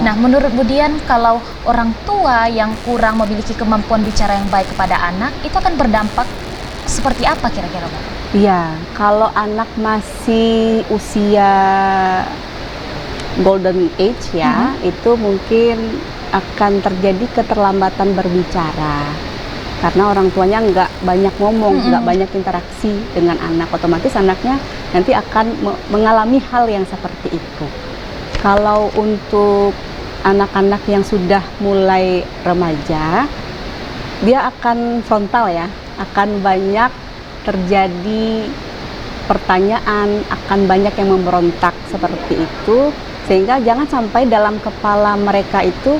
Nah, menurut Budian, kalau orang tua yang kurang memiliki kemampuan bicara yang baik kepada anak, itu akan berdampak seperti apa kira-kira, Bu? Iya, kalau anak masih usia golden age ya, itu mungkin akan terjadi keterlambatan berbicara. Karena orang tuanya nggak banyak ngomong, nggak banyak interaksi dengan anak, otomatis anaknya nanti akan mengalami hal yang seperti itu. Kalau untuk anak-anak yang sudah mulai remaja, dia akan frontal ya, akan banyak terjadi pertanyaan, akan banyak yang memberontak seperti itu, sehingga jangan sampai dalam kepala mereka itu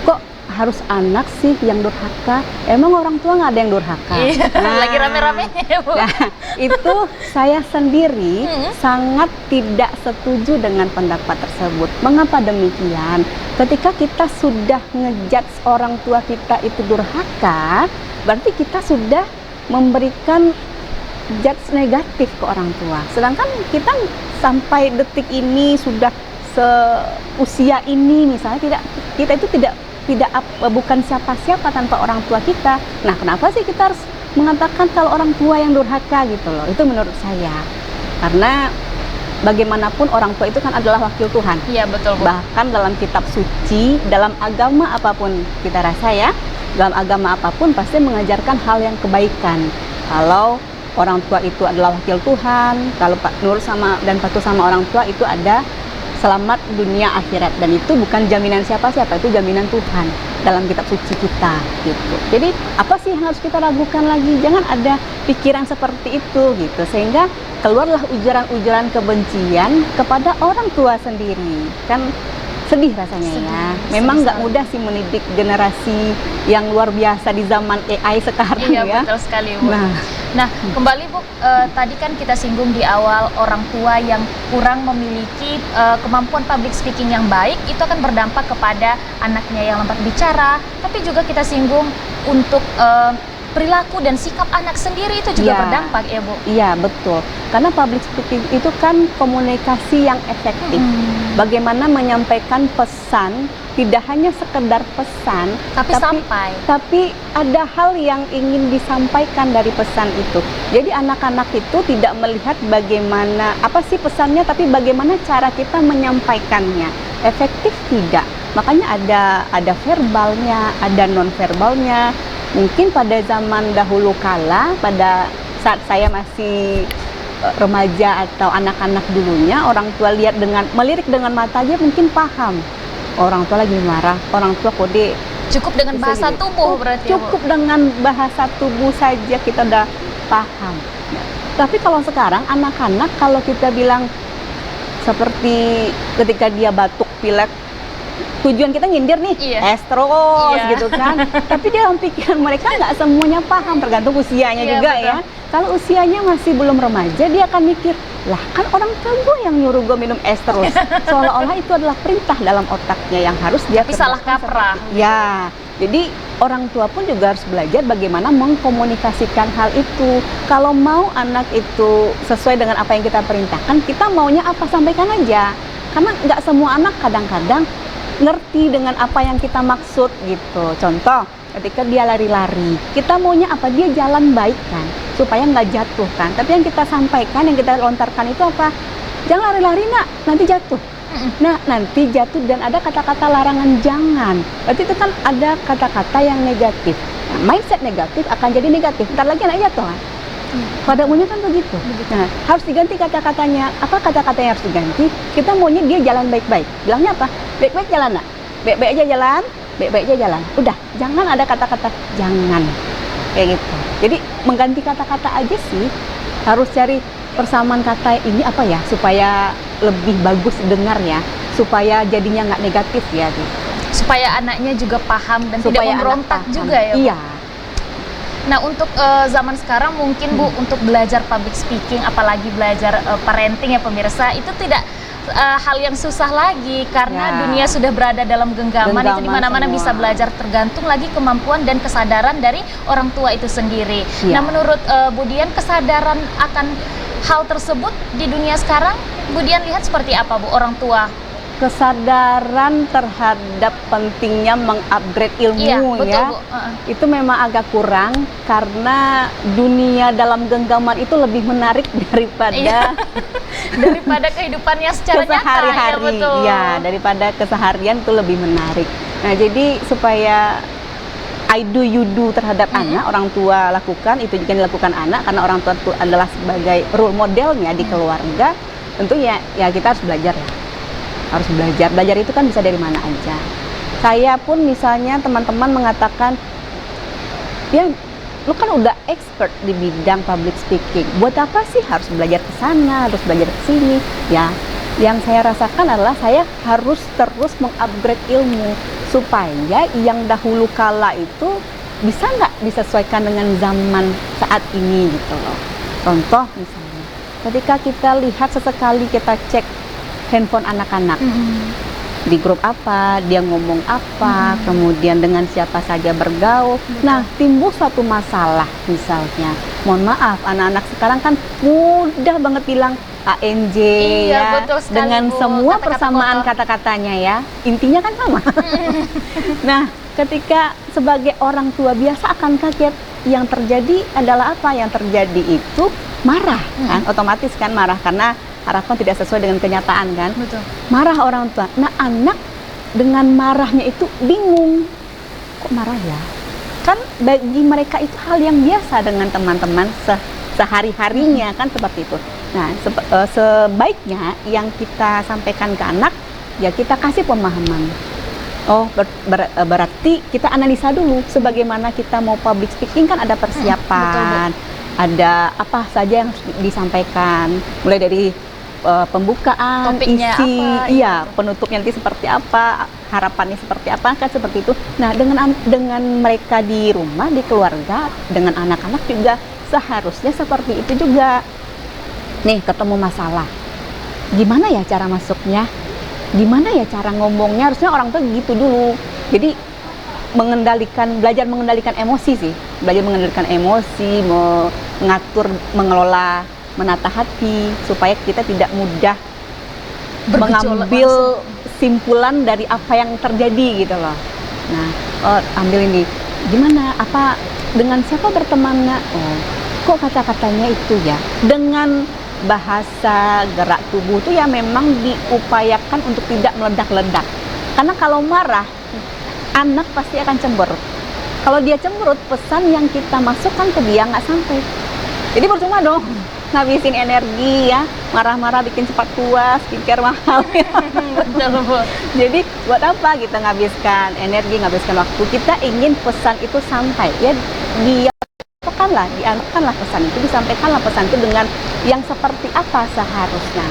kok harus anak sih yang durhaka, emang orang tua nggak ada yang durhaka. Lagi rame-ramenya ya, Bu. Nah, itu saya sendiri sangat tidak setuju dengan pendapat tersebut. Mengapa demikian? Ketika kita sudah ngejudge orang tua kita itu durhaka, berarti kita sudah memberikan judge negatif ke orang tua. Sedangkan kita sampai detik ini sudah seusia ini misalnya kita itu bukan siapa-siapa tanpa orang tua kita. Nah, kenapa sih kita harus mengatakan kalau orang tua yang durhaka gitu loh? Itu menurut saya. Karena bagaimanapun orang tua itu kan adalah wakil Tuhan. Iya, betul, Bu. Bahkan dalam kitab suci, dalam agama apapun kita rasa ya, dalam agama apapun pasti mengajarkan hal yang kebaikan. Kalau orang tua itu adalah wakil Tuhan, kalau nurut sama dan patuh sama orang tua itu ada selamat dunia akhirat, dan itu bukan jaminan siapa-siapa, itu jaminan Tuhan dalam kitab suci kita gitu. Jadi apa sih yang harus kita ragukan lagi? Jangan ada pikiran seperti itu gitu, sehingga keluarlah ujaran-ujaran kebencian kepada orang tua sendiri. Kan sedih rasanya ya. Memang nggak mudah sih mendidik generasi yang luar biasa di zaman AI sekarang. Iya, ya. betul sekali, Bu. Nah, kembali Bu, tadi kan kita singgung di awal orang tua yang kurang memiliki kemampuan public speaking yang baik, itu akan berdampak kepada anaknya yang lambat bicara, tapi juga kita singgung untuk perilaku dan sikap anak sendiri itu juga berdampak ya, Bu? Iya, betul. Karena public speaking itu kan komunikasi yang efektif. Bagaimana menyampaikan pesan, tidak hanya sekedar pesan, tapi ada hal yang ingin disampaikan dari pesan itu. Jadi anak-anak itu tidak melihat bagaimana, apa sih pesannya, tapi bagaimana cara kita menyampaikannya. Efektif tidak. Makanya ada verbalnya, ada non-verbalnya. Mungkin pada zaman dahulu kala, pada saat saya masih remaja atau anak-anak dulunya, orang tua melirik dengan mata aja mungkin paham. Orang tua lagi marah, orang tua kode. Cukup dengan bahasa tubuh berarti. Cukup dengan bahasa tubuh saja kita udah paham. Tapi kalau sekarang anak-anak, kalau kita bilang seperti ketika dia batuk, pilek, tujuan kita nyindir nih, terus gitu kan. Tapi dalam pikiran mereka nggak semuanya paham, tergantung usianya juga betul. Ya. Kalau usianya masih belum remaja, dia akan mikir, lah kan orang tua gue yang nyuruh gue minum es terus. Seolah-olah itu adalah perintah dalam otaknya yang harus dia salah kaprah. Ya, jadi orang tua pun juga harus belajar bagaimana mengkomunikasikan hal itu. Kalau mau anak itu sesuai dengan apa yang kita perintahkan, kita maunya apa, sampaikan aja. Karena nggak semua anak kadang-kadang ngerti dengan apa yang kita maksud gitu. Contoh, ketika dia lari-lari, kita maunya apa? Dia jalan baik kan, supaya nggak jatuh kan. Tapi yang kita sampaikan, yang kita lontarkan itu apa? Jangan lari-lari nak, nanti jatuh. Nah, nanti jatuh dan ada kata-kata larangan jangan. Berarti itu kan ada kata-kata yang negatif. Nah, mindset negatif akan jadi negatif. Ntar lagi anak jatuh kan? Pada umumnya kan begitu. Nah, harus diganti kata-katanya. Apa kata-kata yang harus diganti? Kita maunya dia jalan baik-baik. Bilangnya apa? Baik-baik jalan nak. Baik-baik aja jalan. Baik-baik aja jalan. Udah, jangan ada kata-kata jangan. Kayak gitu. Jadi mengganti kata-kata aja sih. Harus cari persamaan kata ini apa ya, supaya lebih bagus dengar ya. Supaya jadinya nggak negatif ya. Gitu. Supaya anaknya juga paham dan supaya tidak memberontak juga ya, Bu? Iya. Nah, untuk zaman sekarang mungkin Bu, untuk belajar public speaking, apalagi belajar parenting ya pemirsa, itu tidak hal yang susah lagi karena dunia sudah berada dalam genggaman itu di mana-mana bisa belajar, tergantung lagi kemampuan dan kesadaran dari orang tua itu sendiri. Nah, menurut Budian, kesadaran akan hal tersebut di dunia sekarang, Budian lihat seperti apa, Bu, orang tua kesadaran terhadap pentingnya mengupgrade ilmu Iya, betul, ya. Bu. Heeh. Itu memang agak kurang karena dunia dalam genggaman itu lebih menarik daripada Iya. Daripada kehidupannya secara nyata, ya kesehari-hari. betul. Ya, daripada keseharian itu lebih menarik. Nah, jadi supaya I do you do terhadap anak, orang tua lakukan, itu juga dilakukan anak karena orang tua itu adalah sebagai role modelnya di keluarga. Tentu ya kita harus belajar ya. Harus belajar. Belajar itu kan bisa dari mana aja. Saya pun misalnya teman-teman mengatakan, ya lu kan udah expert di bidang public speaking. Buat apa sih harus belajar ke sana, harus belajar ke sini? Ya, yang saya rasakan adalah saya harus terus mengupgrade ilmu supaya yang dahulu kala itu bisa nggak disesuaikan dengan zaman saat ini gitu loh. Contoh misalnya, ketika kita lihat sesekali kita cek handphone anak-anak, di grup apa, dia ngomong apa, kemudian dengan siapa saja bergaul. Nah, timbul suatu masalah misalnya. Mohon maaf, anak-anak sekarang kan mudah banget bilang ANJ Iya, ya, betul sekali, dengan Bu. semua Kata-kata persamaan kotor. kata-katanya ya. Intinya kan sama. Nah, ketika sebagai orang tua biasa akan kaget, yang terjadi adalah apa? Yang terjadi itu marah kan, otomatis kan marah karena harapan tidak sesuai dengan kenyataan kan. Betul. Marah orang tua. Nah, anak dengan marahnya itu bingung. Kok marah ya? Kan bagi mereka itu hal yang biasa dengan teman-teman sehari-harinya kan seperti itu. Nah, sebaiknya yang kita sampaikan ke anak ya kita kasih pemahaman. Oh, berarti kita analisa dulu sebagaimana kita mau public speaking kan ada persiapan. Ada apa saja yang harus disampaikan, mulai dari pembukaan, Topiknya isi, apa, iya, penutupnya nanti seperti apa, harapannya seperti apa, kan seperti itu. Nah, dengan mereka di rumah, di keluarga, dengan anak-anak juga seharusnya seperti itu juga. Nih, ketemu masalah, gimana ya cara masuknya? Gimana ya cara ngomongnya? Harusnya orang tuh gitu dulu. Jadi belajar mengendalikan emosi sih, belajar mengendalikan emosi, mengatur, mengelola, menata hati supaya kita tidak mudah Bergejolak mengambil langsung. simpulan dari apa yang terjadi gitu loh. Nah, oh, ambil ini, gimana? Apa dengan siapa bertemannya? Oh, kok kata-katanya itu ya? Dengan bahasa gerak tubuh itu ya memang diupayakan untuk tidak meledak-ledak. Karena kalau marah, anak pasti akan cemberut. Kalau dia cemberut, pesan yang kita masukkan ke dia nggak sampai. Jadi percuma dong ngabisin energi ya, marah-marah bikin cepat puas, skincare mahal ya. Betul, Bu. Jadi buat apa kita ngabiskan energi, ngabiskan waktu? Kita ingin pesan itu sampai ya, diantarkanlah pesan itu, disampaikanlah pesan itu dengan yang seperti apa seharusnya.